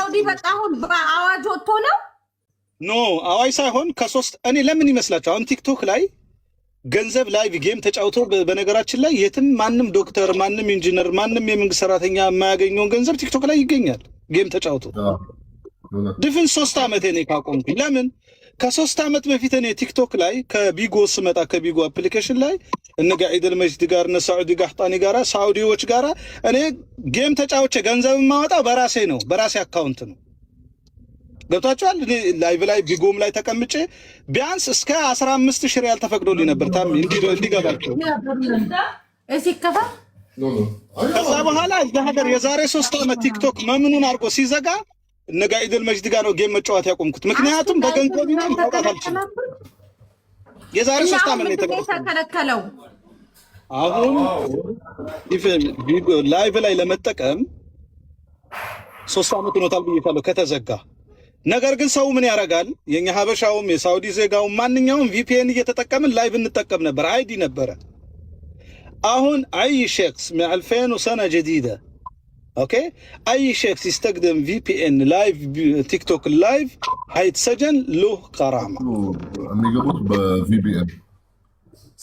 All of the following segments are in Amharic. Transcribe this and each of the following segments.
ሳውዲ በቃ አሁን በአዋጅ ወጥቶ ነው ኖ አዋጅ ሳይሆን ከሶስት እኔ ለምን ይመስላችሁ አሁን ቲክቶክ ላይ ገንዘብ ላይቭ ጌም ተጫውቶ በነገራችን ላይ የትም ማንም ዶክተር ማንም ኢንጂነር ማንም የመንግስት ሰራተኛ የማያገኘውን ገንዘብ ቲክቶክ ላይ ይገኛል ጌም ተጫውቶ ድፍን 3 ዓመት እኔ ካቆምኩኝ ለምን ከ3 ዓመት በፊት እኔ ቲክቶክ ላይ ከቢጎ ስመጣ ከቢጎ አፕሊኬሽን ላይ እነ ጋኢደል መጅድ ጋር እነ ሳዑዲ ጋህጣኒ ጋር ሳዑዲዎች ጋር እኔ ጌም ተጫውቼ ገንዘብ የማወጣው በራሴ ነው በራሴ አካውንት ነው ገብታችኋል እኔ ላይቭ ላይ ቢጎም ላይ ተቀምጬ ቢያንስ እስከ 15000 ሪያል ተፈቅዶልኝ ነበር ታም እንዲገባቸው እሲከፋ ከዛ በኋላ እዛ ሀገር የዛሬ 3 ዓመት ቲክቶክ መምኑን አድርጎ ሲዘጋ እነ ጋኢደል መጅድ ጋር ነው ጌም መጫወት ያቆምኩት ምክንያቱም በገንዘብ ነው ማውጣት አልችልም የዛሬ 3 ዓመት ነው የተከለከለው አሁን ቢጎ ላይቭ ላይ ለመጠቀም 3 ዓመት ሆኖታል ብዬታለሁ ከተዘጋ ነገር ግን ሰው ምን ያረጋል የኛ ሀበሻውም የሳውዲ ዜጋውም ማንኛውም ቪፒኤን እየተጠቀምን ላይቭ እንጠቀም ነበር አይዲ ነበረ አሁን اي شخص من 2000 سنه جديده اوكي اي شخص يستخدم VPN لايف تيك توك لايف هيتسجن له غرامه የሚገቡት በVPN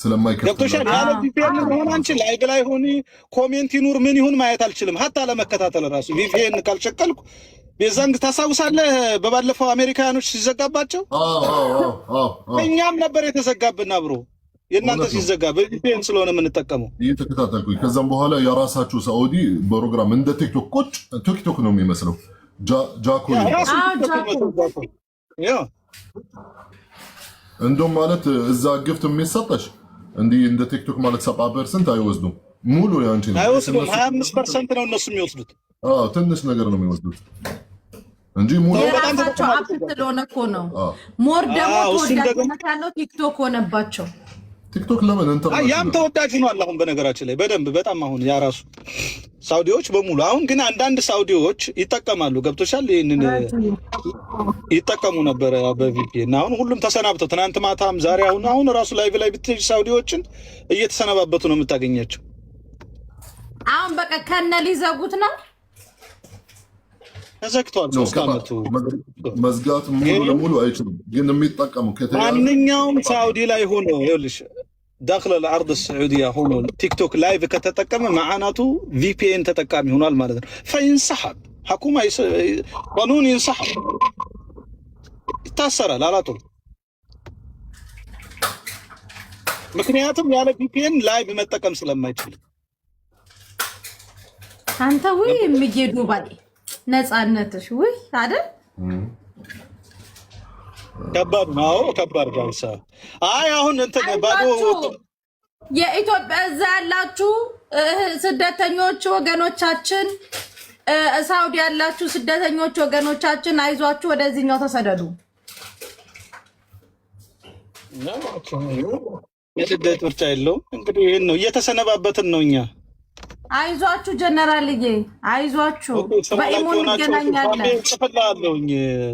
ስለማይከፍል ገብቶሻል ያለ VPN ሆነ አንቺ ላይቭ ላይ ሆኒ ኮሜንት ይኑር ምን ይሁን ማየት አልችልም ሀታ ለመከታተል ራሱ VPN ካልሸቀልኩ በዛንግ ታሳውሳለህ በባለፈው አሜሪካኖች ሲዘጋባቸው እኛም ነበር የተዘጋብን አብሮ የእናንተ ሲዘጋ በቪፒኤን ስለሆነ የምንጠቀመው እየተከታተልኩኝ ከዛም በኋላ የራሳችሁ ሳውዲ ፕሮግራም እንደ ቲክቶክ ቁጭ ቲክቶክ ነው የሚመስለው ጃኮ እንደውም ማለት እዛ ግፍት የሚሰጠሽ እንዲህ እንደ ቲክቶክ ማለት 70% አይወስዱም ሙሉ ያንቺ ነው አይወስዱም 25% ነው እነሱ የሚወስዱት ትንሽ ነገር ነው የሚወስዱት እንጂ ሙሉ በጣም ተጨማሪ እኮ ነው ሞር ደግሞ ተወዳጅነት ያለው ቲክቶክ ሆነባቸው ቲክቶክ ለምን ኢንተርኔት ያም ተወዳጅ ነው አሁን በነገራችን ላይ በደንብ በጣም አሁን ያራሱ ሳውዲዎች በሙሉ አሁን ግን አንዳንድ ሳውዲዎች ይጠቀማሉ ገብቶሻል ይሄንን ይጠቀሙ ነበር በቪፒኤን አሁን ሁሉም ተሰናብተው ትናንት ማታም ዛሬ አሁን ራሱ ላይቭ ላይ ብትይ ሳውዲዎችን እየተሰናባበቱ ነው የምታገኛቸው አሁን በቃ ከነ ሊዘጉት ነው ተዘግቷል 3 ዓመቱ መዝጋት ሙሉ ለሙሉ አይችሉም ግን የሚጠቀሙ ማንኛውም ሳውዲ ላይ ሆኖ ይኸውልሽ داخل الارض السعوديه ሆኖ ቲክቶክ ላይቭ ከተጠቀመ ማዓናቱ VPN ተጠቃሚ ሆኗል ማለት ነው فينسحب حكومه قانون ينسحب ይታሰራል አላጡ ምክንያቱም ያለ VPN ላይቭ መጠቀም ስለማይችል አንተ ወይ የሚጌዱ ባዲ ነፃነትሽ ወይ አይደል ከባድ ነው ከባድ ጋርሳ አይ አሁን እንትን ባዶ የኢትዮጵያ እዛ ያላችሁ ስደተኞች ወገኖቻችን ሳውዲ ያላችሁ ስደተኞች ወገኖቻችን አይዟችሁ ወደዚህኛው ተሰደዱ የስደት ምርጫ የለውም እንግዲህ ይሄን ነው እየተሰነባበትን ነው እኛ አይዟችሁ ጀነራልዬ አይዟችሁ በኢሞን እንገናኛለን ጽፈላለሁኝ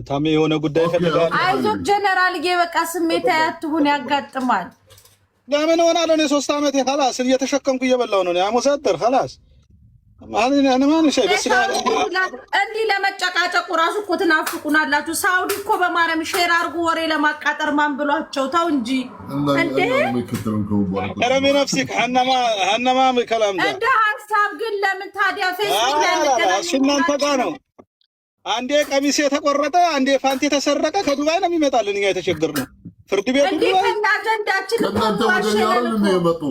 ታሜ የሆነ ጉዳይ ፈልጋለሁ አይዞህ ጀነራልዬ በቃ ስሜት አያትሁን ያጋጥማል ለምን ሆናለሁ እኔ 3 ዓመት خلاص እየተሸከምኩ እየበላው ነው ያሞሰደር خلاص ማን ማን ሸይ በስላ እንዲህ ለመጨቃጨቁ ራሱ እኮ ትናፍቁናላችሁ ሳውዲ እኮ በማረም ሼር አርጉ ወሬ ለማቃጠር ማን ብሏቸው ተው እንጂ እንዴ ከረሜ ነፍስክ ሐነማ ከላም ዳ እንደ ሐሳብ ግን ለምን ታዲያ ፌስቡክ ላይ እንገናኝ እናንተ ጋር ነው አንዴ ቀሚስ የተቆረጠ አንዴ ፋንት የተሰረቀ ከዱባይ ነው የሚመጣልን እኛ የተቸገርነው ፍርድ ቤት እንዴ ከናጀንዳችን ከናንተ ወደ ያረን ነው የመጡ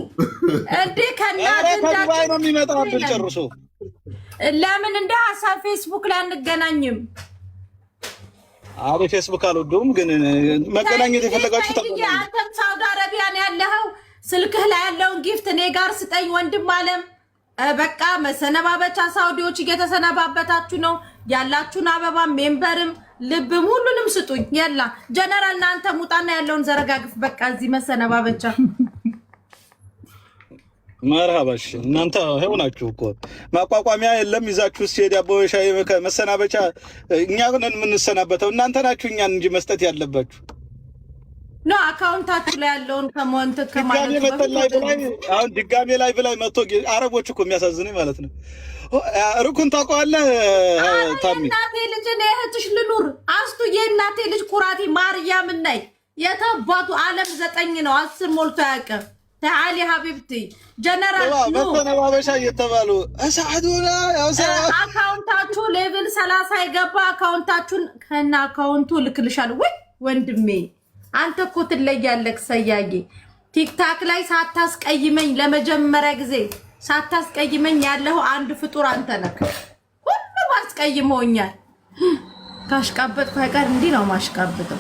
እንዴ ከናጀንዳችን ነው የሚመጣልን ጨርሶ ለምን እንደ ሐሳብ ፌስቡክ ላይ አንገናኝም አሬ ፌስቡክ አልወደውም ግን መገናኘት የፈለጋችሁ ተገናኙ አንተም ሳውዲ አረቢያ ነው ያለኸው ስልክህ ላይ ያለውን ጊፍት እኔ ጋር ስጠኝ ወንድም አለም በቃ መሰነባበቻ ሳውዲዎች እየተሰነባበታችሁ ነው ያላችሁን አበባ ሜምበርም ልብም ሁሉንም ስጡኝ ያላ ጀነራል እናንተ ሙጣና ያለውን ዘረጋግፍ በቃ እዚህ መሰነባበቻ መርሃባሽ እናንተ ሆናችሁ እኮ ማቋቋሚያ የለም ይዛችሁ ሲሄድ ያቦሻይ መሰናበቻ እኛ ግን የምንሰናበተው እናንተ ናችሁ እኛን እንጂ መስጠት ያለባችሁ ኖ አካውንታችሁ ላይ ያለውን ከሞንት ከማለት አሁን ድጋሜ ላይ ብላይ መጥቶ አረቦች እኮ የሚያሳዝነኝ ማለት ነው ሩኩን ታውቀዋለህ ታሚ? እናቴ ልጅ ነው እህትሽ ልኑር አስቱ የእናቴ ልጅ ኩራቴ ማርያም ነይ የተባቱ ዓለም 9 ነው 10 ሞልቶ ያቀር تعالي حبيبتي جنرال በተነባበሻ እየተባሉ አሳዱና አካውንታችሁ ሌቭል 30 ይገባ አካውንታችሁን ከና አካውንቱ ልክልሻል ወይ ወንድሜ አንተ እኮ ትለያለህ ሰያጌ ቲክታክ ላይ ሳታስቀይመኝ ለመጀመሪያ ጊዜ ሳታስቀይመኝ ያለው አንድ ፍጡር አንተ ነህ ሁሉ አስቀይመውኛል ካሽቃበጥኩ አይቀር እንዴ ነው ማሽቃበጠው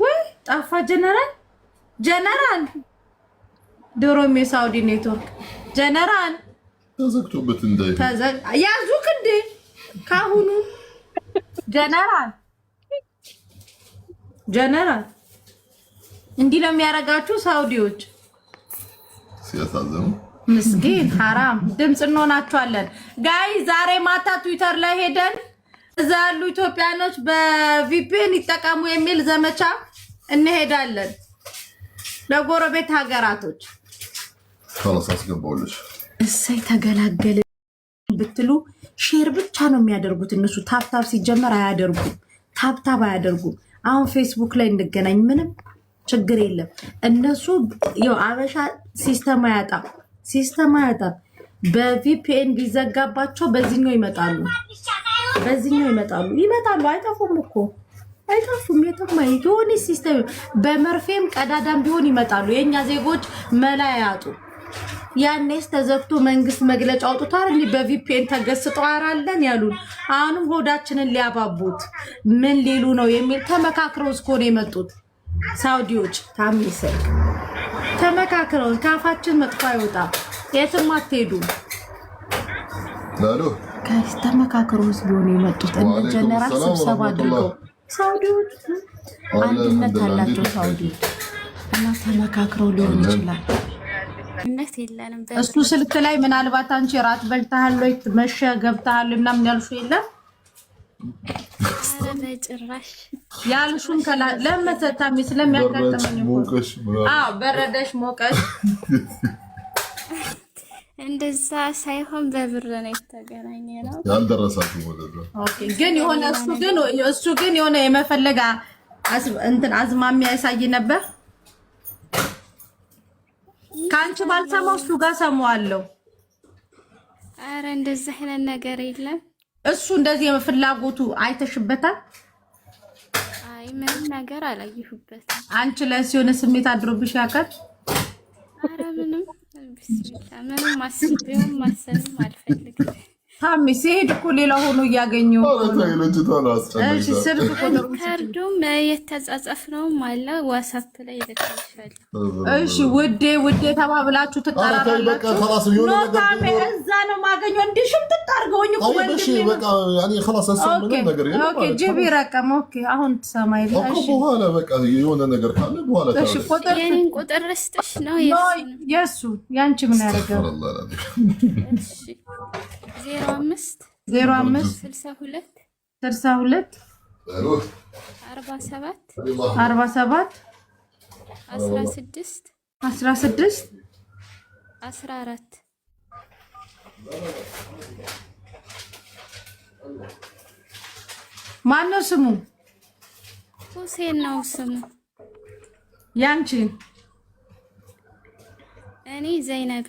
ወይ ጣፋ ጀነራል ዶሮሜ ሳውዲ ኔትወርክ ጀነራል ተዘግቶበት እንዳይ ያዙክ እንዴ ካሁኑ ጀነራል እንዲህ ነው የሚያረጋችሁ ሳውዲዎች ሲያሳዝኑ ምስኪን ሐራም ድምጽ እንሆናችኋለን ጋይ ዛሬ ማታ ትዊተር ላይ ሄደን እዛ ያሉ ኢትዮጵያኖች በቪፒኤን ይጠቀሙ የሚል ዘመቻ እንሄዳለን ለጎረቤት ሀገራቶች خلاص አስገባውልሽ እሰይ ተገላገለ ብትሉ ሼር ብቻ ነው የሚያደርጉት እነሱ ታፕታፕ ሲጀመር አያደርጉም ታፕታፕ አያደርጉም አሁን ፌስቡክ ላይ እንገናኝ ምንም ችግር የለም እነሱ ያው አበሻ ሲስተም አያጣም በቪፒኤን ቢዘጋባቸው በዚህኛው ይመጣሉ አይጠፉም እኮ አይጠፉም የሆነ ሲስተም በመርፌም ቀዳዳም ቢሆን ይመጣሉ የኛ ዜጎች መላ ያጡ ያኔስ ተዘግቶ መንግስት መግለጫ አውጥቷል እንዴ በቪፒኤን ተገስጠው አራለን ያሉን አሁንም ሆዳችንን ሊያባቡት ምን ሊሉ ነው የሚል ተመካክረው እስኮነ የመጡት ሳውዲዎች ታሚሰል ተመካክረው ካፋችን መጥፋ ይወጣ የትም አትሄዱ ላሉ ተመካክረውስ ቢሆን የመጡት እንደ ጀነራል ስብሰባ አድርገው ሳውዲዎች አንድነት አላቸው ሳውዲዎች እና ተመካክረው ሊሆን ይችላል እነት የለንም እሱ ስልክ ላይ ምናልባት አንቺ ራት በልተሃል ወይ መሸ ገብተሃል ምናምን ያልሹ የለም አረ በጭራሽ ያልሹን ከላ ለመተታሚ ስለሚያጋጥመኝ በረደሽ ሞቀሽ እንደዛ ሳይሆን በብር ነው የተገናኘ ነው ያልደረሳችሁ ወደዛ ኦኬ ግን የሆነ እሱ ግን የሆነ የመፈለጋ እንትን አዝማሚያ ያሳይ ነበር ካንቺ ባልሰማው እሱ ጋር ሰማዋለሁ አረ እንደዛ አይነት ነገር የለም እሱ እንደዚህ የፍላጎቱ አይተሽበታል አይ ምንም ነገር አላየሁበትም አንቺ ላይ ሲሆነ ስሜት አድሮብሽ ያውቃል አረ ምንም ቢስሚላህ ምንም ማስቤውም ማሰብም አልፈልግም ታሚ ሲሄድ እኮ ሌላ ሆኖ እያገኘው እሺ ስልክ ቁጥሩ ካርዱም የተጻጻፍነው አለ ዋትስአፕ ላይ ይልካል እሺ ውዴ ተባብላችሁ ትጠራራላችሁ ነው ታሚ እዛ ነው ማገኘው እንዴ ሽምጥጥ አድርገውኝ እኮ እሺ በቃ ያኔ خلاص አሰማኝ ነገር የለም ኦኬ ጂቢ ረቀም ኦኬ አሁን ትሰማይልሽ እሺ በኋላ በቃ የሆነ ነገር ካለ በኋላ እሺ የኔን ቁጥር ረስተሽ ነው የሱ ያንቺ ምን ያደርጋል እሺ 05 62 47 16 14 ማነው ስሙ ሁሴን ነው ስሙ ያንቺ እኔ ዘይነብ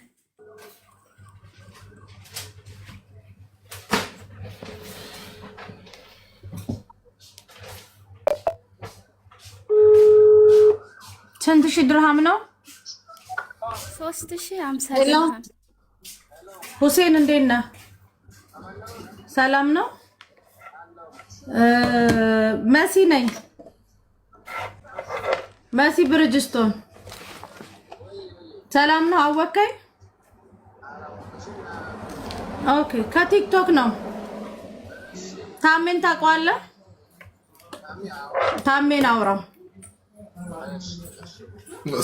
ስንት ሺህ ድርሃም ነው 3050 ድርሃም ሁሴን እንዴት ነህ ሰላም ነው መሲ ነኝ መሲ ብርጅስቶን ሰላም ነው አወከኝ ኦኬ ከቲክቶክ ነው ታሜን ታውቀዋለህ ታሜን አውራው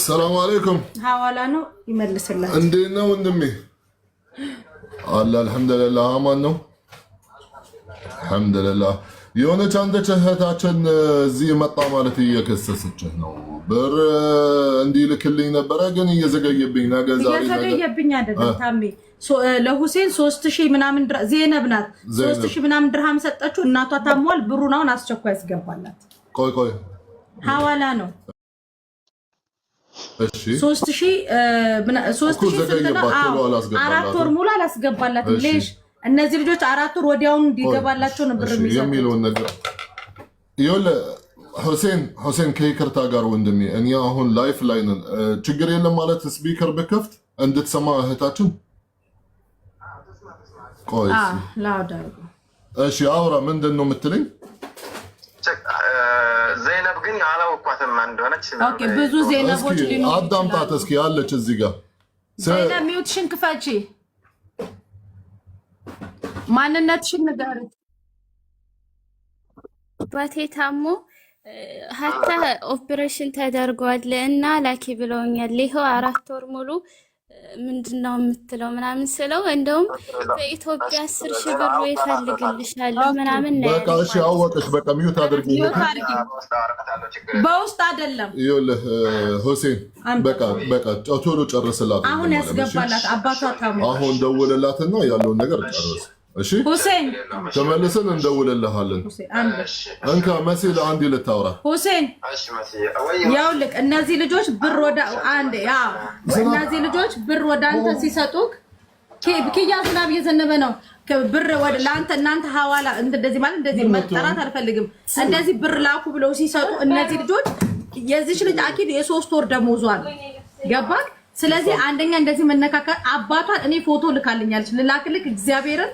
ሰላም አለይኩም ሐዋላ ነው ይመልስልህ እንዴት ነው ወንድሜ አለ አልሐምዱሊላህ አማን ነው አልሐምዱሊላህ የሆነች አንተች እህታችን እዚህ መጣ ማለት እየከሰሰችህ ነው። ብር እንዲልክልኝ ነበረ ግን እየዘገየብኝ ነገ ዛሬ እየዘገየብኝ አይደለም ታሜ ለሁሴን 3000 ምናምን ዜነብ ናት 3000 ምናምን ድርሃም ሰጠችው። እናቷ ታሟል። ብሩን አሁን አስቸኳይ ያስገባላት። ቆይ ሐዋላ ነው። እሺ 3000 4 ወር ሙሉ አላስገባላት። ለሽ እነዚህ ልጆች 4 ወር ወዲያውን እንዲገባላቸው ነበር የሚለውን ነገር ይኸውልህ ሁሴን ከይቅርታ ጋር ወንድሜ እኔ አሁን ላይፍ ላይ ነን። ችግር የለም ማለት ስፒከር በከፍት እንድትሰማ እህታችን ቆይ እሺ አውራ ምንድን ነው የምትለኝ? ዘይነብ ግን አላወኳትም እንደሆነች። ኦኬ ብዙ ዘይነቦች ሊኖሩ አዳምጣት እስኪ አለች እዚህ ጋር ዘይነብ ሚውትሽን ክፈቺ ማንነትሽን ንገሪ። ባቴ ታሞ ሀታ ኦፕሬሽን ተደርጓል እና ላኪ ብለውኛል። ይኸው 4 ወር ሙሉ ምንድነው የምትለው ምናምን ስለው እንደውም በኢትዮጵያ 10,000 ብር ይፈልግልሻል ምናምን ነው። በቃ እሺ አወቀሽ። በቃ ሚውት አድርጊ። በውስጥ አይደለም ይኸውልህ ሁሴን በቃ ቶሎ ጨርስላት። አሁን ያስገባላት አባቷ ታሞ አሁን ደውልላትና ያለውን ነገር ጨርስ። እሺ ሁሴን ተመልሰን እንደውልልሃለን። እንካ መሲ ለአንድ ልታወራ ሁሴን ያውልቅ እነዚህ ልጆች ብር ወደ አንድ እነዚህ ልጆች ብር ወደ አንተ ሲሰጡክ ኪያ ዝናብ እየዘነበ ነው። ብር ወደ ለአንተ እናንተ ሐዋላ እንደዚህ ማለት እንደዚህ መጠራት አልፈልግም። እንደዚህ ብር ላኩ ብለው ሲሰጡ እነዚህ ልጆች የዚህ ልጅ አኪድ የ3 ወር ደሞዟል ገባክ። ስለዚህ አንደኛ እንደዚህ መነካከር አባቷን እኔ ፎቶ ልካልኛለች ልላክልክ እግዚአብሔርን።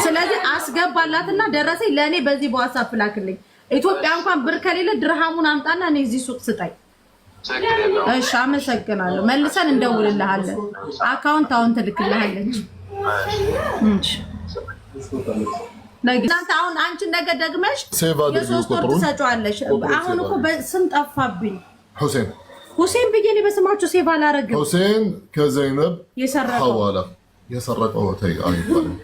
ስለዚህ አስገባላትና ደረሰኝ ለኔ በዚህ በዋትስአፕ ላክልኝ። ኢትዮጵያ እንኳን ብር ከሌለ ድርሃሙን አምጣና እኔ እዚህ ሱቅ ስጠኝ። እሺ አመሰግናለሁ። መልሰን እንደውልልሃለን። አካውንት አሁን ትልክልሃለች። እናንተ አሁን አንቺ ነገ ደግመሽ የ3 ወር ትሰጪዋለሽ። አሁን እኮ በስም ጠፋብኝ። ሁሴን ብዬ እኔ በስማቸው ሴቭ አላረግም። ሁሴን ከዘይነብ ሐዋላ የሰረቀው ተይ አይባልም።